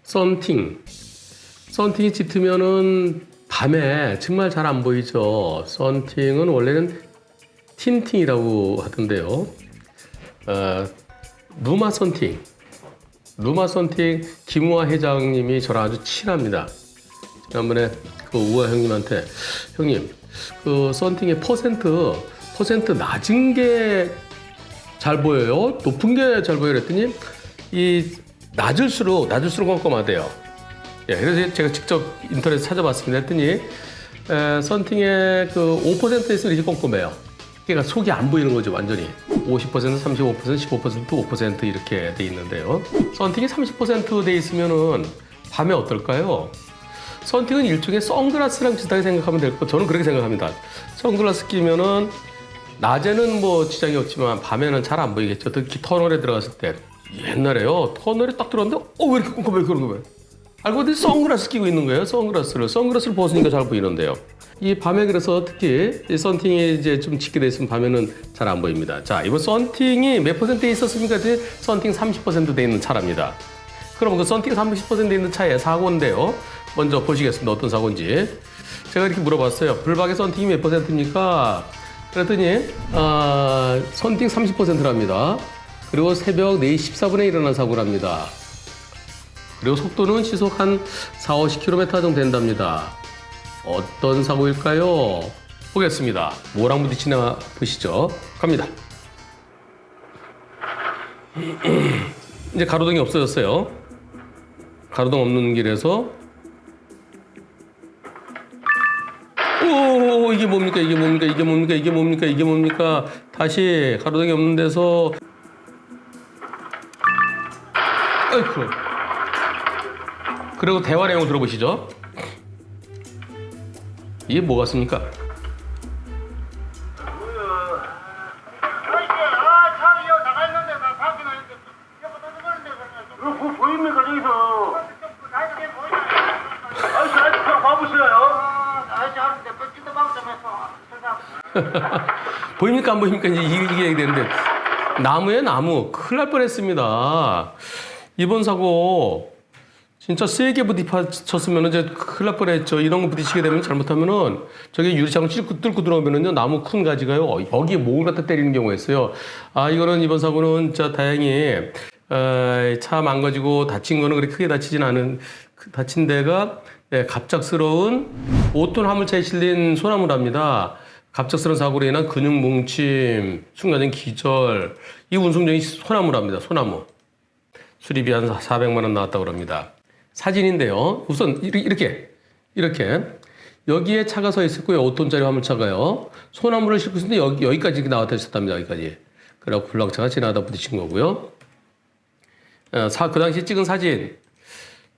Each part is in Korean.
썬팅. 썬팅이 짙으면은 밤에 정말 잘 안 보이죠. 썬팅은 원래는 틴팅이라고 하던데요. 루마 썬팅. 루마 썬팅 김우아 회장님이 저랑 아주 친합니다. 지난번에 그 우아 형님한테 형님 그 썬팅의 퍼센트 낮은 게 잘 보여요? 높은 게 잘 보여요? 그랬더니 이 낮을수록 껌껌하대요. 예, 그래서 제가 직접 인터넷에 찾아봤습니다. 했더니 썬팅의 그 5% 있으면 이렇게 껌껌해요. 그러니까 속이 안 보이는 거죠, 완전히. 50%, 35%, 15%, 5% 이렇게 돼 있는데요. 썬팅이 30% 돼 있으면은 밤에 어떨까요? 썬팅은 일종의 선글라스랑 비슷하게 생각하면 될 거. 저는 그렇게 생각합니다. 선글라스 끼면은 낮에는 뭐 지장이 없지만 밤에는 잘 안 보이겠죠. 특히 터널에 들어갔을 때. 옛날에요. 터널에 딱 들어갔는데 왜 이렇게 꼼꼼해 그런 거예요. 알고 보니 선글라스 끼고 있는 거예요. 선글라스를 벗으니까 잘 보이는데요. 이 밤에 그래서 특히 이 썬팅이 이제 좀 짙게 돼 있으면 밤에는 잘 안 보입니다. 자, 이번 썬팅이 몇 퍼센트에 있었습니까? 썬팅 30%돼 있는 차랍니다. 그럼 그 썬팅 30%돼 있는 차의 사고인데요. 먼저 보시겠습니다. 어떤 사고인지. 제가 이렇게 물어봤어요. 불박의 썬팅이 몇 퍼센트입니까? 그랬더니 썬팅 30%랍니다. 그리고 새벽 4시 14분에 일어난 사고랍니다. 그리고 속도는 시속 한 4, 50km 정도 된답니다. 어떤 사고일까요? 보겠습니다. 뭐랑 부딪히나 보시죠. 갑니다. 이제 가로등이 없어졌어요. 가로등 없는 길에서 오, 이게 뭡니까? 다시 가로등이 없는 데서 아이쿠. 그리고 대화 내용을 들어보시죠. 이게 뭐 같습니까? 보입니까 저기서? 아저씨 봐보세요. 보입니까 안 보입니까? 이제 이게 얘기되는데 나무에 나무 큰일 날 뻔했습니다. 이번 사고 진짜 세게 부딪혔으면 이제 큰일 날 뻔했죠. 이런 거 부딪히게 되면 잘못하면은 저기 유리창을 뚫고 들어오면은요 나무 큰 가지가요 여기에 목을 갖다 때리는 경우가 있어요. 아 이거는 이번 사고는 진짜 다행히 차 망가지고 다친 거는 그렇게 크게 다친 데가 갑작스러운 5톤 화물차에 실린 소나무랍니다. 갑작스러운 사고로 인한 근육 뭉침, 순간적인 기절, 이 운송정이 소나무랍니다. 소나무. 수리비 한 400만 원 나왔다고 합니다. 사진인데요. 우선 이렇게 여기에 차가 서 있었고요. 5톤짜리 화물차가요. 소나무를 싣고 있었는데 여기까지 나왔다 했었답니다. 여기까지. 그래갖고 블락차가 지나가다 부딪힌 거고요. 그 당시 찍은 사진.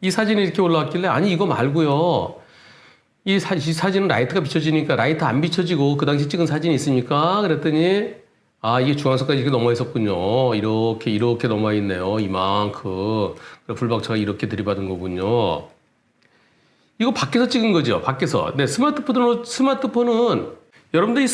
이 사진이 이렇게 올라왔길래 아니 이거 말고요. 이 사진은 라이트가 비춰지니까 라이트 안 비춰지고 그 당시 찍은 사진이 있으니까 그랬더니 아 이게 중앙선까지 이렇게 넘어 있었군요. 이렇게 넘어 있네요. 이만큼. 불박차가 이렇게 들이받은 거군요. 이거 밖에서 찍은 거죠. 밖에서. 네, 스마트폰은 여러분들 이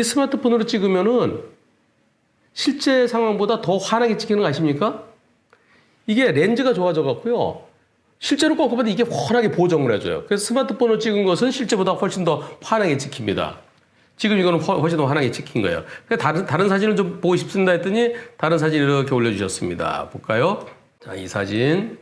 스마트폰으로 찍으면은 실제 상황보다 더 환하게 찍히는 거 아십니까? 이게 렌즈가 좋아져 갖고요. 실제로 꼼꼼한데 이게 환하게 보정을 해줘요. 그래서 스마트폰으로 찍은 것은 실제보다 훨씬 더 환하게 찍힙니다. 지금 이거는 훨씬 더 환하게 찍힌 거예요. 다른 사진을 좀 보고 싶습니다 했더니 다른 사진 이렇게 올려주셨습니다. 볼까요? 자, 이 사진.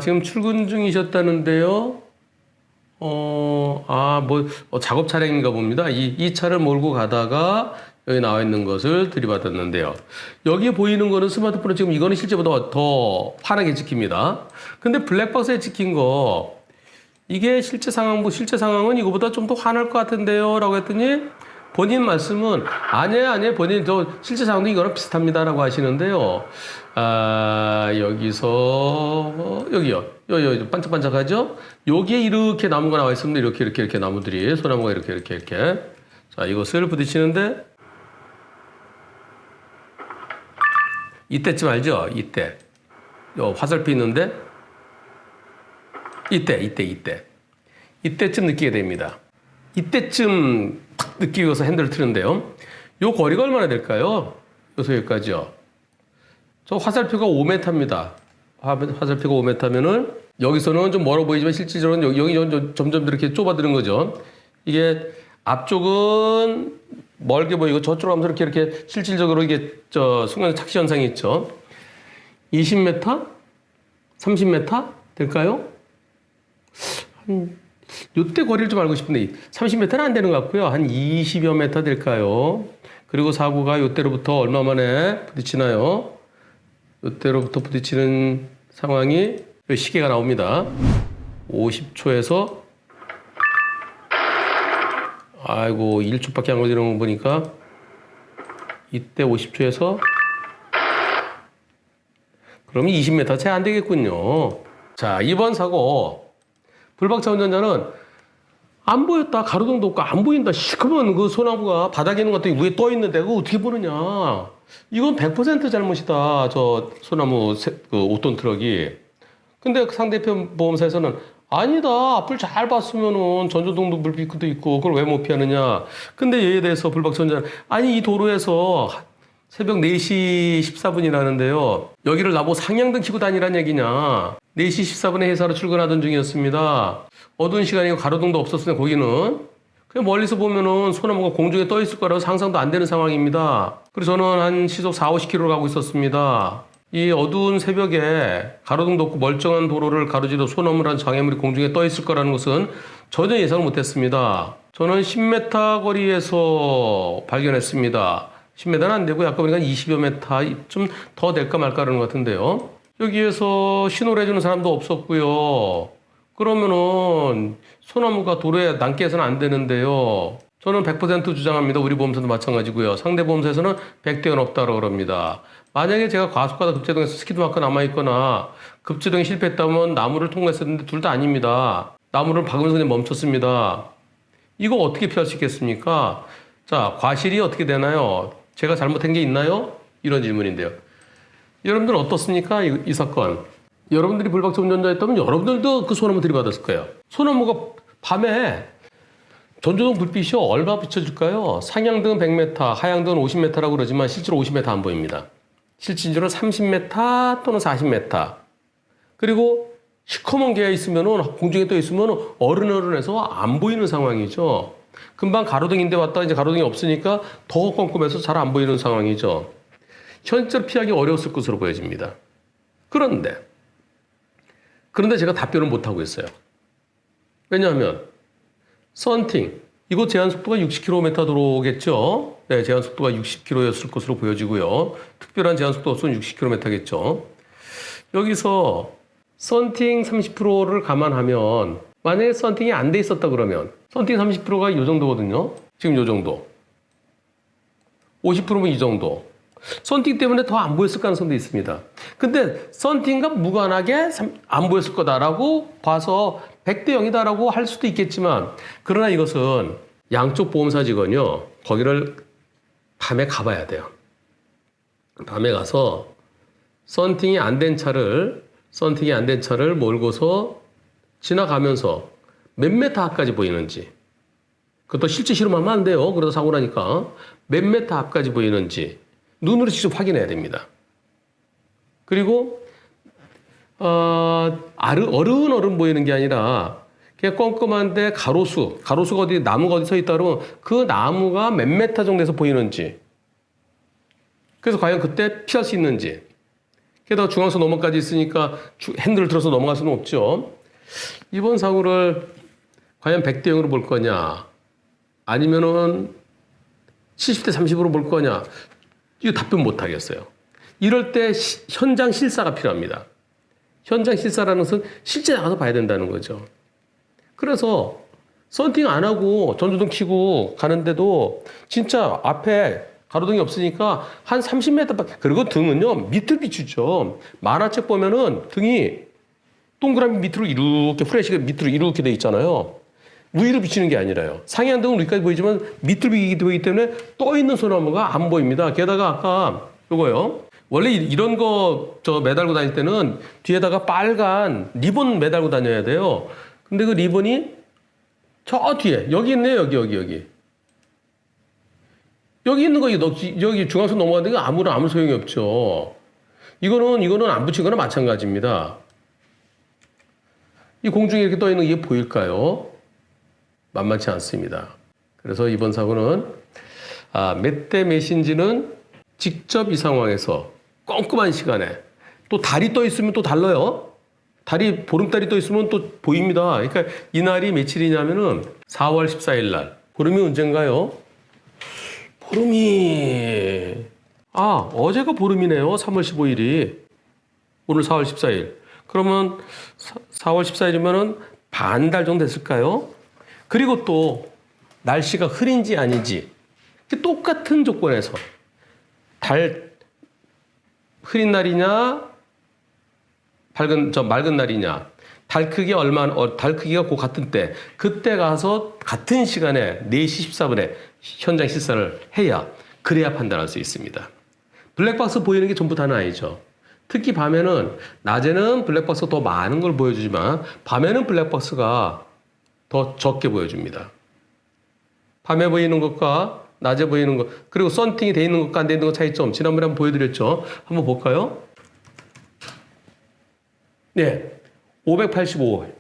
지금 출근 중이셨다는데요. 작업 차량인가 봅니다. 이 차를 몰고 가다가 여기 나와 있는 것을 들이받았는데요. 여기에 보이는 거는 스마트폰은 지금 이거는 실제보다 더 환하게 찍힙니다. 근데 블랙박스에 찍힌 거, 이게 실제 상황은 이거보다 좀 더 환할 것 같은데요. 라고 했더니 본인 말씀은 아니에요. 본인 실제 상황도 이거랑 비슷합니다라고 하시는데요. 여기 반짝반짝하죠? 여기에 이렇게 나무가 나와 있습니다. 이렇게 나무들이 소나무가 이렇게. 자, 이것을 부딪히는데 이때쯤 알죠? 이때. 요 화살표 있는데 이때쯤 느끼게 됩니다. 이때쯤 탁 느끼기 위해서 핸들을 트는데요. 요 거리가 얼마나 될까요? 여기서 여기까지요. 저 화살표가 5m입니다. 화살표가 5m면은 여기서는 좀 멀어 보이지만 실질적으로 여기 점점 이렇게 좁아드는 거죠. 이게 앞쪽은 멀게 보이고 저쪽으로 하면서 이렇게 실질적으로 이게 순간 착시 현상이 있죠. 20m? 30m 될까요? 요때 거리를 좀 알고 싶은데 30m는 안 되는 것 같고요. 한 20여 m 될까요? 그리고 사고가 요때로부터 얼마 만에 부딪히나요? 요때로부터 부딪히는 상황이 요 시계가 나옵니다. 50초에서 아이고 1초밖에 안 걸리는 거 보니까 이때 50초에서 그러면 20m 채 안 되겠군요. 자, 이번 사고 불박차 운전자는 안 보였다. 가로등도 없고 안 보인다. 시커먼 그 소나무가 바닥에 있는 것도 위에 떠 있는데 그거 어떻게 보느냐. 이건 100% 잘못이다. 저 소나무 그 5톤 트럭이. 근데 상대편 보험사에서는 아니다. 앞을 잘 봤으면은 전조등도 불빛도 있고 그걸 왜 못 피하느냐. 근데 얘에 대해서 불박차 운전자는 아니 이 도로에서 새벽 4시 14분이라는데요. 여기를 나보고 상향등 켜고 다니란 얘기냐. 4시 14분에 회사로 출근하던 중이었습니다. 어두운 시간이고 가로등도 없었으니 거기는 그냥 멀리서 보면은 소나무가 공중에 떠 있을 거라고 상상도 안 되는 상황입니다. 그래서 저는 한 시속 4, 50km를 가고 있었습니다. 이 어두운 새벽에 가로등도 없고 멀쩡한 도로를 가로지르 소나무라는 장애물이 공중에 떠 있을 거라는 것은 전혀 예상을 못했습니다. 저는 10m 거리에서 발견했습니다. 10m는 안 되고 아까 보니까 20여 m 좀 더 될까 말까 하는 것 같은데요. 여기에서 신호를 해주는 사람도 없었고요. 그러면은 소나무가 도로에 남게 해서는 안 되는데요. 저는 100% 주장합니다. 우리 보험사도 마찬가지고요. 상대 보험사에서는 100대는 없다고 그럽니다. 만약에 제가 과속하다 급제동에서 스키드마크가 남아있거나 급제동이 실패했다면 나무를 통과했었는데 둘 다 아닙니다. 나무를 박으면서 그냥 멈췄습니다. 이거 어떻게 피할 수 있겠습니까? 자, 과실이 어떻게 되나요? 제가 잘못한 게 있나요? 이런 질문인데요. 여러분들은 어떻습니까? 이 사건. 여러분들이 불박차 운전자였다면 여러분들도 그 소나무 들이받았을 거예요. 소나무가 밤에 전조등 불빛이 얼마 비춰줄까요? 상향등은 100m, 하향등은 50m라고 그러지만 실제로 50m 안 보입니다. 실질적으로 30m 또는 40m. 그리고 시커먼 게 있으면은 공중에 떠 있으면 어른어른해서 안 보이는 상황이죠. 금방 가로등인데 왔다가 이제 가로등이 없으니까 더 껌껌해서 잘 안 보이는 상황이죠. 현실적으로 피하기 어려웠을 것으로 보여집니다. 그런데 제가 답변을 못하고 있어요. 왜냐하면 썬팅, 이곳 제한속도가 60km 도로겠죠. 네, 제한속도가 60km였을 것으로 보여지고요. 특별한 제한속도 없으면 60km겠죠. 여기서 썬팅 30%를 감안하면 만약에 썬팅이 안 돼 있었다 그러면 썬팅 30%가 이 정도거든요. 지금 이 정도. 50%면 이 정도. 썬팅 때문에 더 안 보였을 가능성도 있습니다. 근데 썬팅과 무관하게 안 보였을 거다라고 봐서 100대 0이다라고 할 수도 있겠지만 그러나 이것은 양쪽 보험사 직원요. 거기를 밤에 가봐야 돼요. 밤에 가서 썬팅이 안 된 차를 몰고서 지나가면서 몇 메타 앞까지 보이는지 그것도 실제 실험하면 안 돼요. 그러다 사고 나니까 몇 메타 앞까지 보이는지 눈으로 직접 확인해야 됩니다. 그리고 어른 보이는 게 아니라 그냥 껌껌한데 가로수가 어디 나무가 어디 서 있다 그러면 그 나무가 몇 메타 정도에서 보이는지 그래서 과연 그때 피할 수 있는지 게다가 중앙선 너머까지 있으니까 핸들을 들어서 넘어갈 수는 없죠. 이번 사고를 과연 100대 0으로 볼 거냐 아니면은 70대 30으로 볼 거냐 이거 답변 못 하겠어요. 이럴 때 현장 실사가 필요합니다. 현장 실사라는 것은 실제 나가서 봐야 된다는 거죠. 그래서 썬팅 안 하고 전조등 켜고 가는데도 진짜 앞에 가로등이 없으니까 한 30m밖에 그리고 등은요 밑을 비추죠. 만화책 보면은 등이 동그라미 밑으로 이렇게 프레시가 밑으로 이렇게 돼 있잖아요. 위로 비치는 게 아니라요. 상향등은 위까지 보이지만 밑으로 비치기 때문에 떠 있는 소나무가 안 보입니다. 게다가 아까 요거요. 원래 이런 거 매달고 다닐 때는 뒤에다가 빨간 리본 매달고 다녀야 돼요. 근데 그 리본이 저 뒤에 여기 있네요. 여기. 여기 있는 거 여기 중앙선 넘어가는 게 아무 소용이 없죠. 이거는 안 붙인 거나 마찬가지입니다. 이 공중에 이렇게 떠 있는 게 보일까요? 만만치 않습니다. 그래서 이번 사고는 몇 대 몇인지는 직접 이 상황에서 꼼꼼한 시간에 또 달이 떠 있으면 또 달라요. 보름달이 떠 있으면 또 보입니다. 그러니까 이날이 며칠이냐면은 4월 14일 날. 보름이 언젠가요? 보름이 어제가 보름이네요. 3월 15일이. 오늘 4월 14일. 그러면 4월 14일이면은 반달 정도 됐을까요? 그리고 또 날씨가 흐린지 아닌지 똑같은 조건에서 흐린 날이냐 맑은 날이냐 달 크기가 그 같은 때 그때 가서 같은 시간에 4시 14분에 현장 실사를 해야 그래야 판단할 수 있습니다. 블랙박스 보이는 게 전부 다는 아니죠. 특히 밤에는 낮에는 블랙박스가 더 많은 걸 보여주지만 밤에는 블랙박스가 더 적게 보여줍니다. 밤에 보이는 것과 낮에 보이는 것 그리고 썬팅이 돼 있는 것과 안 돼 있는 것 차이점 지난번에 한번 보여드렸죠. 한번 볼까요? 네, 585회.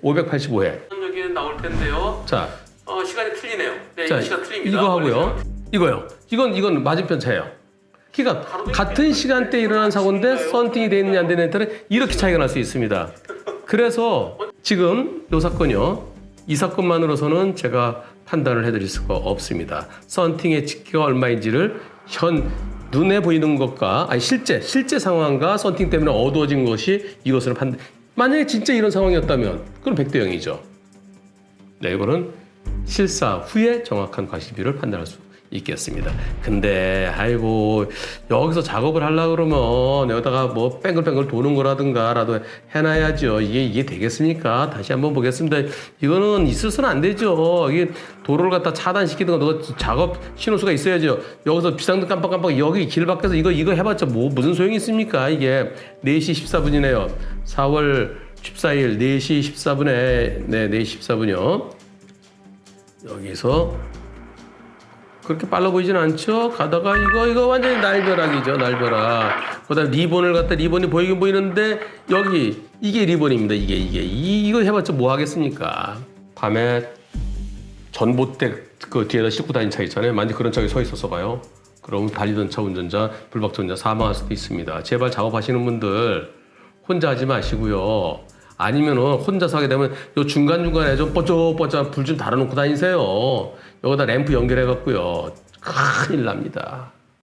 여기에 나올 텐데요. 자, 시간이 틀리네요. 네, 자, 시간 틀립니다. 이거 하고요. 이건 맞은편 차예요. 그러니까 같은 시간대에 일어난 사고인데 썬팅이 돼 있느냐 안 되느냐에 따라 이렇게 차이가 날 수 있습니다. 그래서 지금 이 사건이요. 이 사건만으로서는 제가 판단을 해드릴 수가 없습니다. 썬팅의 집계가 얼마인지를 눈에 보이는 것과 실제 상황과 썬팅 때문에 어두워진 것이 이것을 만약에 진짜 이런 상황이었다면 그럼 100대 0이죠. 네, 이거는 실사 후에 정확한 과실비를 판단할 수 있겠습니다. 근데 여기서 작업을 하려고 그러면 여기다가 뭐 뺑글뺑글 도는 거라든가라도 해놔야죠. 이게 되겠습니까? 다시 한번 보겠습니다. 이거는 있어서는 안 되죠. 이게 도로를 갖다 차단시키든가 누가 작업 신호수가 있어야죠. 여기서 비상등 깜빡깜빡 여기 길 밖에서 이거 해봤자 무슨 소용이 있습니까? 이게 4시 14분이네요. 4월 14일 4시 14분에 4시 14분이요. 여기서 그렇게 빨라 보이진 않죠? 가다가 이거 완전히 날벼락이죠. 날벼락. 그다음 리본이 보이긴 보이는데 여기 이게 리본입니다. 이거 해봤자 뭐 하겠습니까? 밤에 전봇대 그 뒤에다 싣고 다니는 차 있잖아요. 만약 그런 차에 서 있었어 봐요. 그럼 달리던 차 운전자, 불박차 운전자 사망할 수도 있습니다. 제발 작업하시는 분들 혼자 하지 마시고요. 아니면은 혼자서 하게 되면 요 중간중간에 좀 뽀짝뽀짝 불 좀 달아놓고 다니세요. 여기다 램프 연결해갖고요. 큰일 납니다.